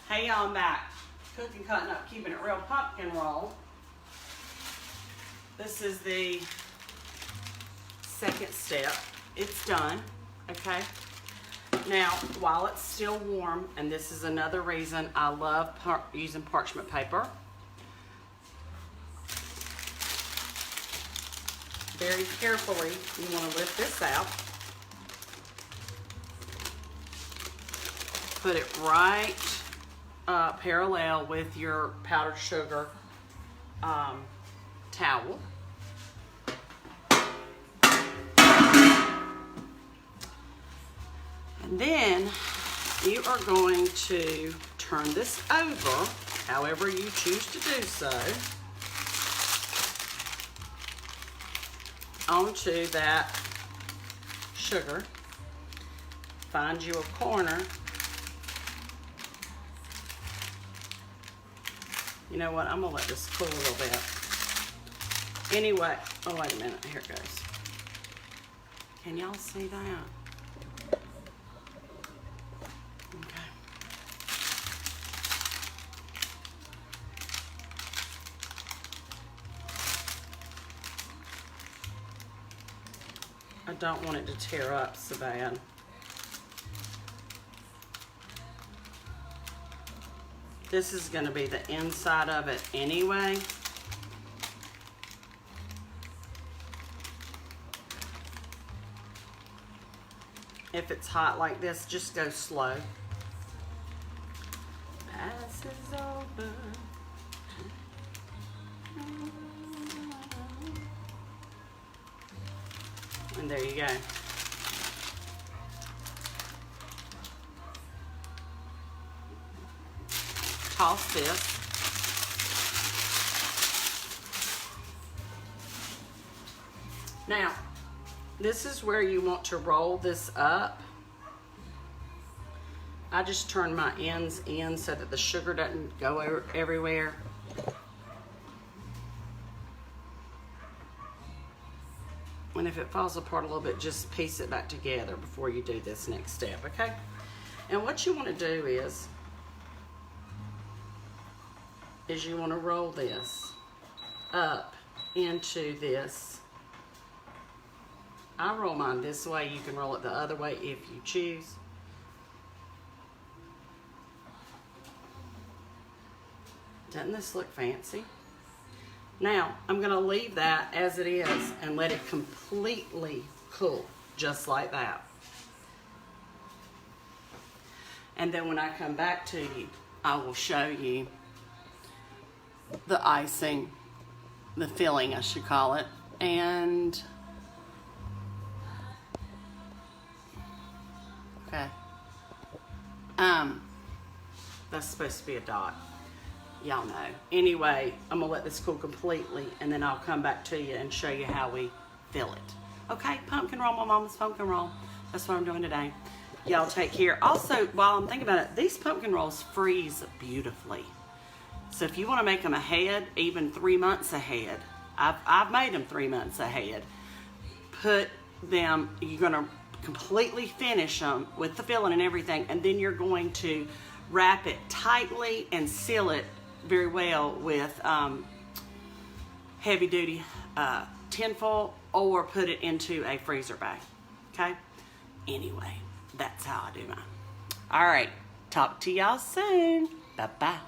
Hey y'all, I'm back. Cooking, cutting up, keeping it real pumpkin roll. This is the second step. It's done, okay? Now, while it's still warm, and this is another reason I love using parchment paper. Very carefully, you want to lift this out. Put it right parallel with your powdered sugar towel. And then you are going to turn this over, however you choose to do so, onto that sugar. Find you a corner. You know what? I'm gonna let this cool a little bit. Anyway, oh wait a minute, here it goes. Can y'all see that? Okay. I don't want it to tear up so bad. This is going to be the inside of it anyway. If it's hot like this, just go slow. Pass is over. And there you go. Toss this. Now, this is where you want to roll this up. I just turn my ends in so that the sugar doesn't go everywhere. And if it falls apart a little bit, just piece it back together before you do this next step, okay? And what you want to do is you want to roll this up into this. I roll mine this way. You can roll it the other way if you choose. Doesn't this look fancy? Now, I'm going to leave that as it is and let it completely cool, just like that. And then when I come back to you, I will show you the icing, the filling I should call it, and okay, that's supposed to be a dot, y'all know. Anyway, I'm gonna let this cool completely and then I'll come back to you and show you how we fill it. Okay, pumpkin roll, my mama's pumpkin roll. That's what I'm doing today. Y'all take care. Also, while I'm thinking about it, these pumpkin rolls freeze beautifully. So if you want to make them ahead, even 3 months ahead, I've made them 3 months ahead. Put them, you're going to completely finish them with the filling and everything, and then you're going to wrap it tightly and seal it very well with heavy duty tinfoil, or put it into a freezer bag. Okay? Anyway, that's how I do mine. All right. Talk to y'all soon. Bye-bye.